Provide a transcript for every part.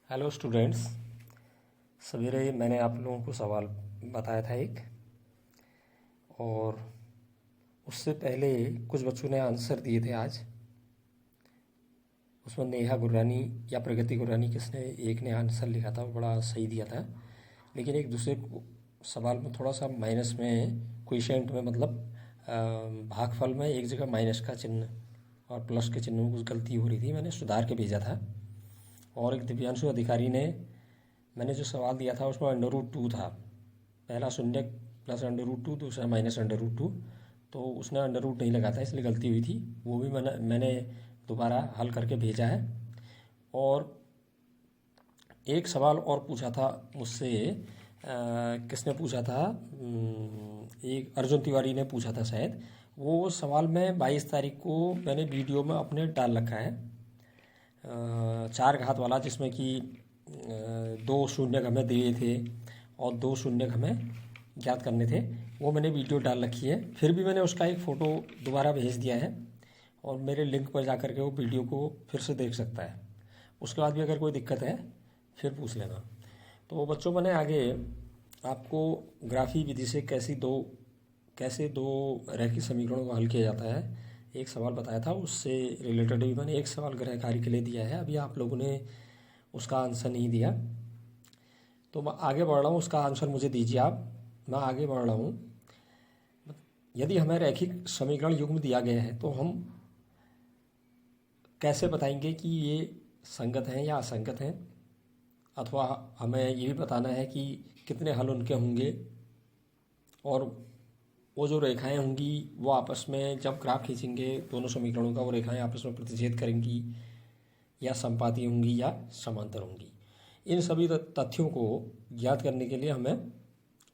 Hello students. सवेरे मैंने आप लोगों को सवाल बताया था एक, और उससे पहले कुछ बच्चों ने आंसर दिए थे आज। उसमें नेहा गुररानी या प्रगति गुररानी किसने एक ने आंसर लिखा था, वो बड़ा सही दिया था। लेकिन एक दूसरे सवाल में थोड़ा सा माइनस में, क्वेश्चन में मतलब भागफल में एक जगह माइनस का चिन्ह और प्लस के चिन्ह में कुछ गलती हो रही थी, मैंने सुधार के भेजा था। और एक दिव्यांशु अधिकारी ने, मैंने जो सवाल दिया था उसमें √2 था, पहला शून्य प्लस √2, दूसरा माइनस √2, तो उसने √ नहीं लगा था, इसलिए गलती हुई थी। वो भी मैंने दोबारा हल करके भेजा है। और एक सवाल और पूछा था मुझसे, किसने पूछा था, एक अर्जुन तिवारी ने पूछा था शायद। वो सवाल मैं 22 तारीख को मैंने वीडियो में अपने डाल रखा है, 4 घात वाला, जिसमें कि 2 शून्य हमें दिए थे और 2 शून्य हमें ज्ञात करने थे। वो मैंने वीडियो डाल रखी है। फिर भी मैंने उसका एक फ़ोटो दोबारा भेज दिया है, और मेरे लिंक पर जाकर के वो वीडियो को फिर से देख सकता है। उसके बाद भी अगर कोई दिक्कत है फिर पूछ लेना। तो बच्चों, मैंने आगे आपको ग्राफी विधि से कैसे दो रैखिक समीकरणों को हल किया जाता है एक सवाल बताया था। उससे रिलेटेड भी मैंने एक सवाल गृह कार्य के लिए दिया है। अभी आप लोगों ने उसका आंसर नहीं दिया, तो मैं आगे बढ़ रहा हूँ। उसका आंसर मुझे दीजिए आप, मैं आगे बढ़ रहा हूँ। यदि हमें रैखिक समीकरण युग्म दिया गया है तो हम कैसे बताएंगे कि ये संगत हैं या असंगत हैं, अथवा हमें ये भी बताना है कि कितने हल उनके होंगे, और वो जो रेखाएं होंगी वो आपस में जब ग्राफ खींचेंगे दोनों समीकरणों का, वो रेखाएं आपस में प्रतिच्छेद करेंगी या संपाती होंगी या समांतर होंगी। इन सभी तथ्यों को ज्ञात करने के लिए हमें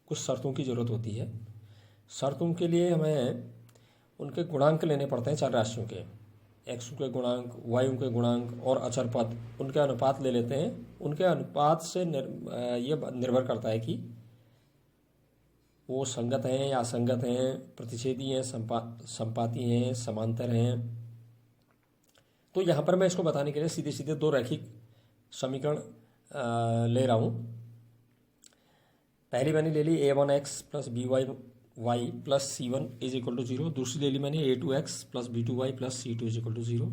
कुछ शर्तों की ज़रूरत होती है। शर्तों के लिए हमें उनके गुणांक लेने पड़ते हैं, चर राशियों के, एक्स के गुणांक, वाई के गुणांक और अचर पद, उनके अनुपात ले लेते हैं। उनके अनुपात से ये निर्भर करता है कि वो संगत हैं या असंगत हैं, प्रतिच्छेदी हैं, संपाती हैं, समांतर हैं। तो यहाँ पर मैं इसको बताने के लिए सीधे सीधे दो रैखिक समीकरण ले रहा हूँ। पहली मैंने ले ली a1x plus by plus c1 is equal to 0। दूसरी ले ली मैंने a2x plus b2y plus c2 is equal to 0।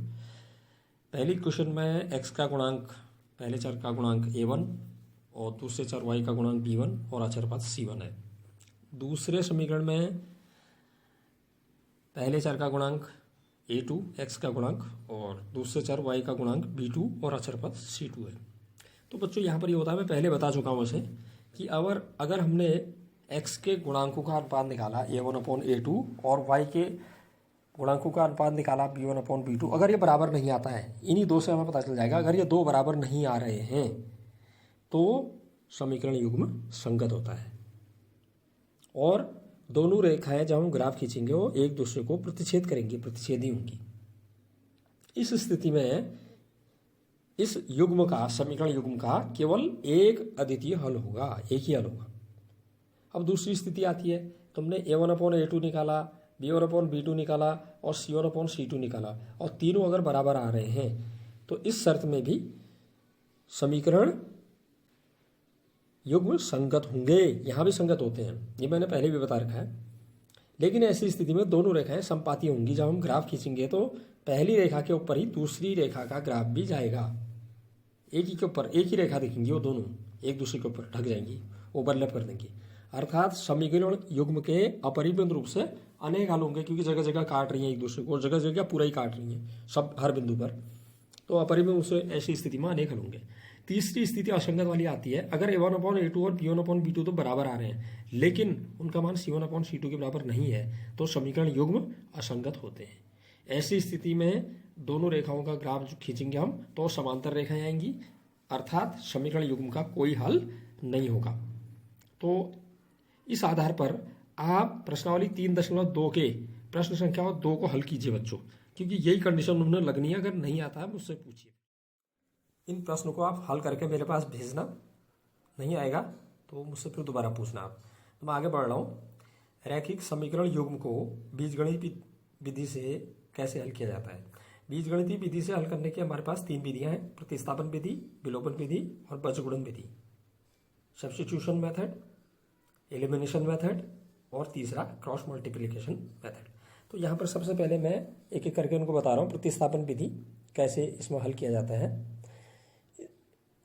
पहली क्वेश्चन में x का गुणांक, पहले चर का गुणांक a1 और दूसरे चर y का गुणांक b1 और अचर पद c1 है। दूसरे समीकरण में पहले चर का गुणांक a2, x का गुणांक, और दूसरे चर y का गुणांक b2 और अचर पद c2 है। तो बच्चों यहाँ पर ये होता है, मैं पहले बता चुका हूँ उसे, कि अगर हमने x के गुणांकों का अनुपात निकाला a1/a2 और y के गुणांकों का अनुपात निकाला b1/b2, अगर ये बराबर नहीं आता है, इन्हीं दो से हमें पता चल जाएगा। अगर ये दो बराबर नहीं आ रहे हैं तो समीकरण युग्म संगत होता है, और दोनों रेखाएं जब हम ग्राफ खींचेंगे वो एक दूसरे को प्रतिच्छेद करेंगी, प्रतिच्छेदी होंगी। इस स्थिति में इस युग्म का, समीकरण युग्म का केवल एक अद्वितीय हल होगा, एक ही हल होगा। अब दूसरी स्थिति आती है, तुमने a1/a2 निकाला, b1/b2 निकाला और c1/c2 निकाला, और तीनों अगर बराबर आ रहे हैं तो इस शर्त में भी समीकरण युग्म संगत होंगे। यहाँ भी संगत होते हैं, ये मैंने पहले भी बता रखा है। लेकिन ऐसी स्थिति में दोनों रेखाएं संपाती होंगी। जब हम ग्राफ खींचेंगे तो पहली रेखा के ऊपर ही दूसरी रेखा का ग्राफ भी जाएगा, एक ही के ऊपर एक ही रेखा दिखेंगी, वो दोनों एक दूसरे के ऊपर ढक जाएंगी, ओवरलैप कर देंगी। अर्थात समीकरण युग्म के अपरिमित रूप से अनेक हल होंगे, क्योंकि जगह जगह काट रही हैं एक दूसरे को, और जगह जगह पूरा ही काट रही हैं सब, हर बिंदु पर। तो अपरिमित रूप से ऐसी स्थिति में अनेक हल होंगे। तीसरी स्थिति असंगत वाली आती है, अगर a1/a2 और b1/b2 तो बराबर आ रहे हैं, लेकिन उनका मान c1/c2 के बराबर नहीं है, तो समीकरण युग्म असंगत होते हैं। ऐसी स्थिति में दोनों रेखाओं का ग्राफ जो खींचेंगे हम, तो समांतर रेखाएं आएंगी, अर्थात समीकरण युग्म का कोई हल नहीं होगा। तो इस आधार पर आप प्रश्नावली 3.2 के प्रश्न संख्या 2 को हल कीजिए बच्चों, क्योंकि यही कंडीशन उन्हें लगनी है। अगर नहीं आता है मुझसे पूछिए। इन प्रश्नों को आप हल करके मेरे पास भेजना, नहीं आएगा तो मुझसे फिर दोबारा पूछना आप। तो मैं आगे बढ़ रहा हूँ। रैखिक समीकरण युग्म को बीजगणित विधि से कैसे हल किया जाता है। बीजगणितीय विधि से हल करने की हमारे पास 3 विधियां हैं, प्रतिस्थापन विधि, विलोपन विधि और बीजगुणन विधि। सब्स्टिट्यूशन मेथड, एलिमिनेशन मेथड और तीसरा क्रॉस मल्टीप्लिकेशन मेथड। तो यहाँ पर सबसे पहले मैं एक एक करके उनको बता रहा हूँ प्रतिस्थापन विधि कैसे इसमें हल किया जाता है।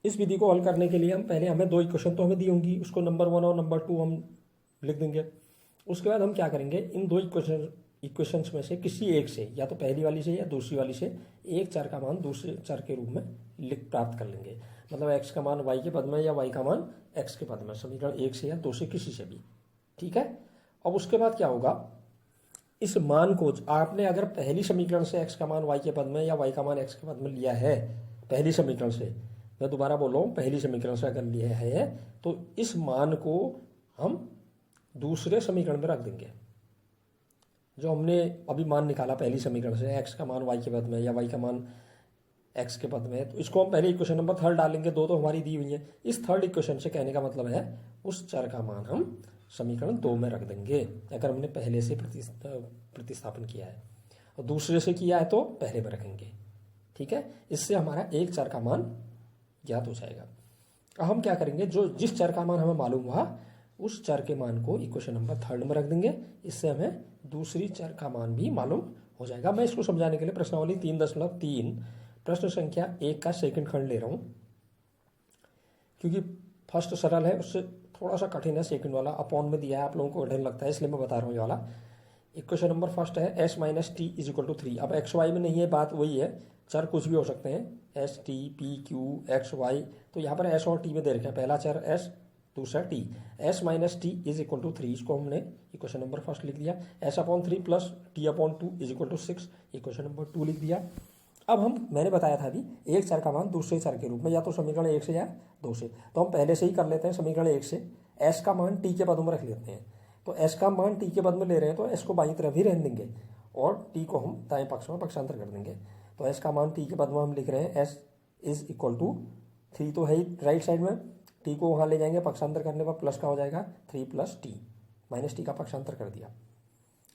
इस विधि को हल करने के लिए हम पहले हमें 2 इक्वेशन तो हमें दी होंगी, उसको नंबर 1 और नंबर 2 हम लिख देंगे। उसके बाद हम क्या करेंगे, इन 2 इक्वेशंस में से किसी एक से, या तो पहली वाली से या दूसरी वाली से, एक चर का मान दूसरे चर के रूप में प्राप्त कर लेंगे। मतलब x का मान y के पद में या y का मान x के पद में, समीकरण 1 से या 2 से किसी से भी। ठीक है। अब उसके बाद क्या होगा, इस मान को आपने अगर पहली समीकरण से x का मान y के पद में या y का मान x के पद में लिया है, पहली समीकरण से, मैं दोबारा बोल रहा हूँ, पहली समीकरण से अगर लिया है तो इस मान को हम दूसरे समीकरण में रख देंगे। जो हमने अभी मान निकाला पहली समीकरण से, x का मान y के पद में या y का मान x के पद में, तो इसको हम पहले इक्वेशन नंबर 3 डालेंगे। 2 तो हमारी दी हुई है। इस 3rd इक्वेशन से कहने का मतलब है उस चर का मान हम समीकरण 2 में रख देंगे अगर हमने पहले से प्रतिस्थापन किया है, और दूसरे से किया है तो पहले में रखेंगे। ठीक है। इससे हमारा एक चर का मान ज्ञात हो जाएगा। अब हम क्या करेंगे, जो जिस चर का मान हमें मालूम हुआ उस चर के मान को इक्वेशन नंबर 3 में रख देंगे। इससे हमें दूसरी चर का मान भी मालूम हो जाएगा। मैं इसको समझाने के लिए प्रश्नावली 3.3 प्रश्न संख्या 1 का सेकंड खंड ले रहा हूं, क्योंकि फर्स्ट सरल है, उससे थोड़ा सा कठिन है सेकंड वाला। अपॉन में दिया है, आप लोगों को कठिन लगता है इसलिए मैं बता रहा हूँ ये वाला। इक्वेशन नंबर फर्स्ट है s minus T is equal to 3। अब एक्स वाई में नहीं है, बात वही है, चर कुछ भी हो सकते हैं, S T P Q X Y. तो यहाँ पर एस और टी में दे रखे हैं, पहला चर एस दूसरा T. S minus T is equal to 3, इसको हमने इक्वेशन नंबर फर्स्ट लिख दिया। S upon 3 plus T upon 2 is equal to 6, equation number 2 लिख दिया। अब मैंने बताया था अभी, एक चर का मान दूसरे चर के रूप में, या तो समीकरण 1 से या 2 से। तो हम पहले से ही कर लेते हैं समीकरण 1 से, एस का मान टी के पद में रख लेते हैं। तो एस का मान टी के पद में ले रहे हैं तो एस को बाईं तरफ ही रहने देंगे और टी को हम दाएं पक्ष में पक्षांतर कर देंगे। तो एस का मान टी के पद में हम लिख रहे हैं एस इज इक्वल टू 3 तो है ही राइट साइड में, टी को वहाँ ले जाएंगे, पक्षांतर करने पर प्लस का हो जाएगा 3 प्लस टी, माइनस टी का पक्षांतर कर दिया।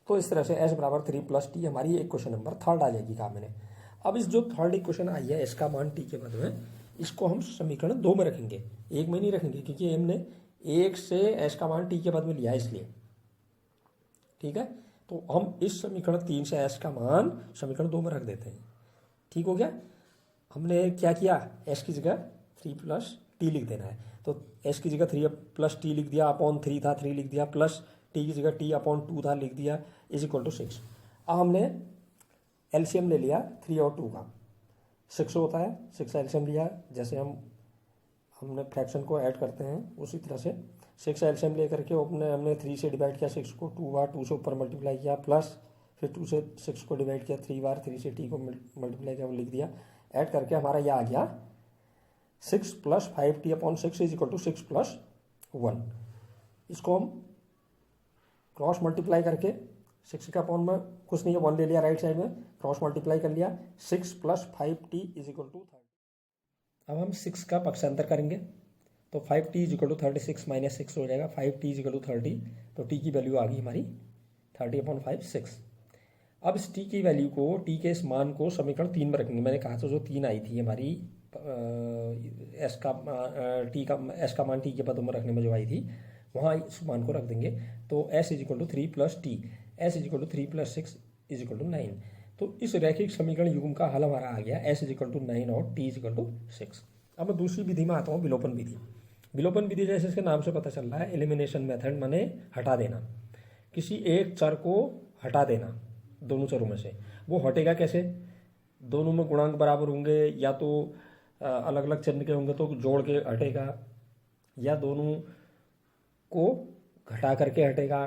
तो इस तरह से एस बराबर 3 प्लस टी हमारी इक्वेशन नंबर 3 आ जाएगी। कहा मैंने। अब इस जो 3rd इक्वेशन आई है एस का मान टी के पद में, इसको हम समीकरण 2 में रखेंगे, 1 में नहीं रखेंगे, क्योंकि हमने 1 से एस का मान टी के पद में लिया है इसलिए। ठीक है। तो हम इस समीकरण 3 से एस का मान समीकरण 2 में रख देते हैं। ठीक हो गया। हमने क्या किया, एस की जगह 3 प्लस टी लिख देना है। तो एस की जगह 3 प्लस टी लिख दिया, अपॉन 3 था 3 लिख दिया, प्लस टी की जगह टी अपॉन 2 था लिख दिया, इज इक्वल टू 6। अब हमने एलसीएम ले लिया 3 और 2 का, 6 होता है, 6 एलसीएम लिया। जैसे हमने फ्रैक्शन को ऐड करते हैं उसी तरह से 6 एलसीएम लेकर के हमने 3 से डिवाइड किया 6 को, 2 बार 2 से ऊपर मल्टीप्लाई किया, प्लस फिर 2 से 6 को डिवाइड किया 3 बार, 3 से टी को मल्टीप्लाई किया, वो लिख दिया। ऐड करके हमारा यह आ गया 6 plus 5t upon 6 is equal to 6 plus 1। इसको हम क्रॉस मल्टीप्लाई करके 6 का अपॉन में कुछ नहीं है, 1 ले लिया राइट साइड में, क्रॉस मल्टीप्लाई कर लिया, 6 plus 5t is equal to 30। अब हम 6 का पक्षांतर करेंगे तो 5t is equal to 36 minus 6 हो जाएगा, 5t इज इक्वल टू 30। तो t की वैल्यू आ गई हमारी 30 अपॉन 5 6। अब इस t की वैल्यू को, t के इस मान को समीकरण 3 में रखेंगे। मैंने कहा था जो 3 आई थी हमारी एस का मान t के पदों में रखने में जो आई थी, वहाँ इस मान को रख देंगे। तो s is equal to 3 plus T, s is equal to 3 plus 6 is equal to 9। तो इस रैखिक समीकरण युग्म का हल हमारा आ गया s इज इक्वल टू 9 और t इज इक्वल टू 6। अब मैं दूसरी विधि में आता हूँ, विलोपन विधि। विलोपन विधि जैसे इसके नाम से पता चल रहा है, एलिमिनेशन मेथड, माने हटा देना, किसी एक चर को हटा देना दोनों चरों में से। वो हटेगा कैसे, दोनों में गुणांक बराबर होंगे, या तो अलग अलग चिन्ह के होंगे तो जोड़ के हटेगा, या दोनों को घटा करके हटेगा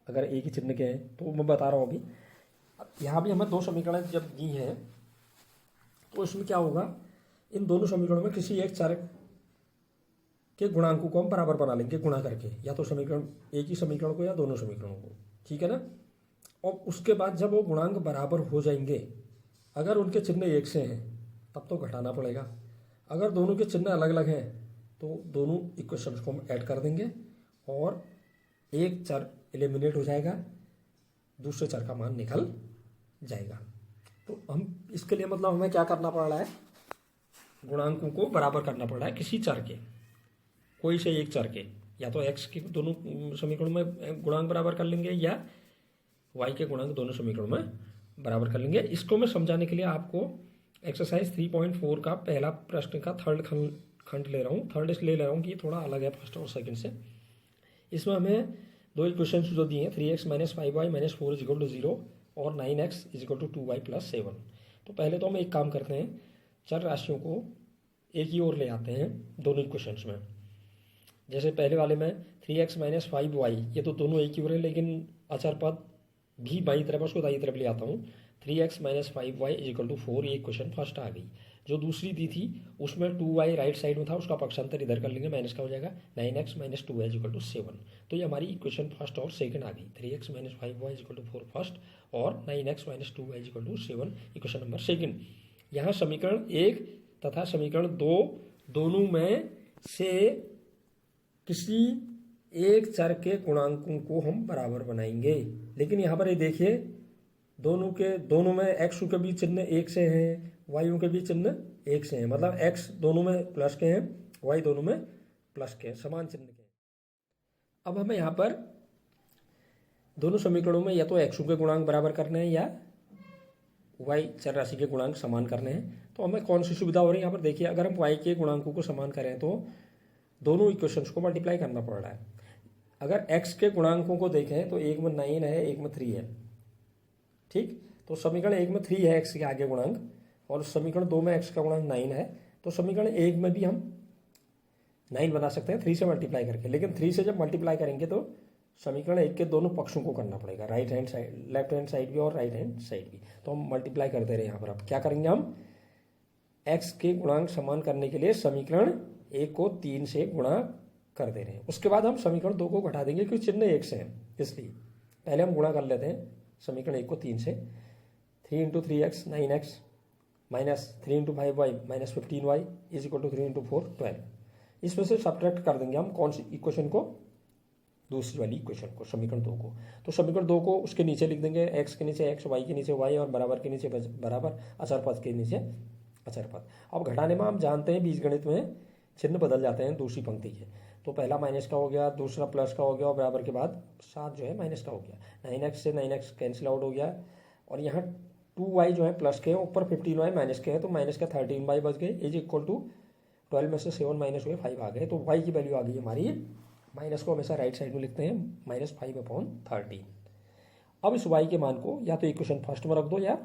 अगर एक ही चिन्ह के हैं। तो मैं बता रहा हूँ अभी। यहाँ भी हमें 2 समीकरण जब दी हैं तो इसमें क्या होगा, इन दोनों समीकरणों में किसी एक चर के गुणांकों को हम बराबर बना लेंगे गुणा करके, या तो समीकरण एक ही समीकरण को या दोनों समीकरणों को। ठीक है ना। और उसके बाद जब वो गुणांक बराबर हो जाएंगे, अगर उनके चिन्ह एक से हैं तब तो घटाना पड़ेगा, अगर दोनों के चिन्ह अलग अलग हैं तो दोनों इक्वेशंस को हम ऐड कर देंगे और एक चर एलिमिनेट हो जाएगा, दूसरे चर का मान निकल जाएगा। तो हम इसके लिए मतलब हमें क्या करना पड़ रहा है, गुणांकों को बराबर करना पड़ रहा है किसी चर के, कोई से एक चर के, या तो x के दोनों समीकरणों में गुणांक बराबर कर लेंगे या y के गुणांक दोनों समीकरणों में बराबर कर लेंगे। इसको मैं समझाने के लिए आपको एक्सरसाइज 3.4 का पहला प्रश्न का थर्ड खंड ले रहा हूँ। थर्ड इसलिए ले रहा हूँ कि ये थोड़ा अलग है फर्स्ट और सेकंड से। इसमें हमें दो इक्वेशन जो दिए हैं 3x - 5y - 4 = 0 और 9x = 2y + 7। तो पहले तो हम एक काम करते हैं, चर राशियों को एक ही ओर ले आते हैं दोनों इक्वेशंस में। जैसे पहले वाले में 3x - 5y, ये तो दोनों एक ही ओर है, लेकिन अचर पद भी बाई तरफ उसको दाई तरफ ले आता हूँ। 3x - 5y = 4, ये इक्वेशन फर्स्ट आ गई। जो दूसरी दी थी उसमें 2y राइट साइड में था, उसका पक्षांतर इधर कर लेंगे, माइनस का हो जाएगा 9x - 2y = 7। तो ये हमारी इक्वेशन फर्स्ट और सेकंड आ गई। 3x - 5y = 4 फर्स्ट और 9x - 2y = 7 equation number second. यहाँ समीकरण 1 तथा समीकरण 2 दोनों में से किसी एक चर के गुणांकों को हम बराबर बनाएंगे। लेकिन यहाँ पर ये देखिए दोनों में एक्स के भी चिन्ह एक से हैं, वायु के भी चिन्ह एक से हैं, मतलब एक्स दोनों में प्लस के हैं, वाई दोनों में प्लस के हैं, समान चिन्ह के हैं। अब हमें यहाँ पर दोनों समीकरणों में या तो एक्स के गुणांक बराबर करने हैं या वाई चर राशि के गुणांक समान करने हैं। तो हमें कौन सी सुविधा हो रही है यहाँ पर देखिए, अगर हम वाई के गुणांकों को समान करें तो दोनों इक्वेशंस को मल्टीप्लाई करना पड़ रहा है। अगर x के गुणांकों को देखें तो एक में 9 है, एक में 3 है, ठीक। तो समीकरण 1 में 3 है x के आगे गुणांक, और समीकरण 2 में x का गुणांक 9 है। तो समीकरण 1 में भी हम 9 बना सकते हैं 3 से मल्टीप्लाई करके। लेकिन 3 से जब मल्टीप्लाई करेंगे तो समीकरण 1 के दोनों पक्षों को करना पड़ेगा, right hand side, left hand side भी और राइट हैंड साइड भी। तो हम मल्टीप्लाई करते रहे। यहाँ पर अब क्या करेंगे, हम x के गुणांक समान करने के लिए समीकरण 1 को 3 से गुणा कर दे रहे हैं। उसके बाद हम समीकरण 2 को घटा देंगे क्योंकि चिन्ह एक से हैं, इसलिए पहले हम गुणा कर लेते हैं समीकरण 1 को 3 से। 3 × 3x 9x minus 3 × 5y - 15y = 3 × 4 12। इसमें से सब्ट्रैक्ट कर देंगे हम कौन सी इक्वेशन को, दूसरी वाली इक्वेशन को, समीकरण 2 को। तो समीकरण 2 को उसके नीचे लिख देंगे, x के नीचे x, y के नीचे y और बराबर के नीचे बराबर, अचर पद के नीचे अचर पद। अब घटाने में हम जानते हैं बीजगणित में चिन्ह बदल जाते हैं दूसरी पंक्ति के। तो पहला माइनस का हो गया, दूसरा प्लस का हो गया और बराबर के बाद 7 जो है माइनस का हो गया। 9x से 9x कैंसिल आउट हो गया और यहाँ 2y जो है प्लस के हैं, ऊपर 15y माइनस के हैं, तो माइनस का 13y बच गए, इज इक्वल टू 12 में से 7 माइनस हुए 5 आ गए। तो y की वैल्यू आ गई हमारी, माइनस को हमेशा राइट साइड में लिखते हैं, -5/13। अब इस y के मान को या तो इक्वेशन फर्स्ट में रख दो या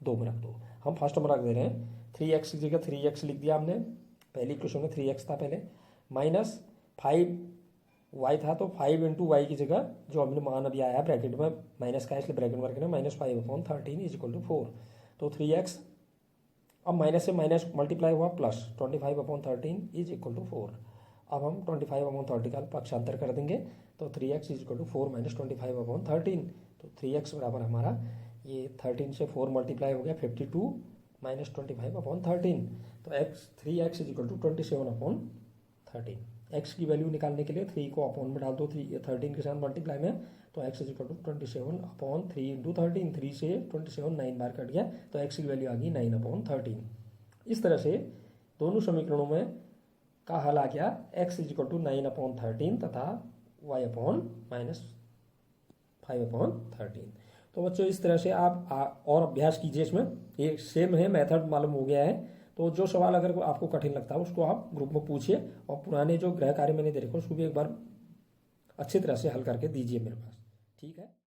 2 में रख दो। हम फर्स्ट में रख दे रहे हैं, 3x की जगह 3x लिख दिया हमने, पहली इक्वेशन में 3x था पहले, -5y था तो 5 × y की जगह जो हमने मान अभी आया ब्रैकेट में माइनस का, इसलिए ब्रैकेट में रखना -5/13 = 4। तो 3x अब माइनस से माइनस मल्टीप्लाई हुआ प्लस 25/13 = 4। अब हम 25/30 का पक्षांतर कर देंगे तो 3x = 4 - 25/13। तो 3x बराबर हमारा ये 13 से 4 मल्टीप्लाई हो गया 52 - 25/13। तो 3x = 27/13। x की वैल्यू निकालने के लिए 3 को अपॉन में डाल दो, 13 के साथ मल्टीप्लाई में, तो x = 27/3 × 13, 3 से 27 9 बार कट गया, तो x की वैल्यू आ गई 9/13। इस तरह से दोनों समीकरणों में का हल आ गया, x = 9/13 तथा y -5/13। तो बच्चों इस तरह से आप और अभ्यास कीजिए, इसमें ये सेम है, मेथड मालूम हो गया है। तो जो सवाल अगर आपको कठिन लगता है उसको आप ग्रुप में पूछिए और पुराने जो गृह कार्य मैंने दे रखे उसको भी एक बार अच्छी तरह से हल करके दीजिए मेरे पास, ठीक है।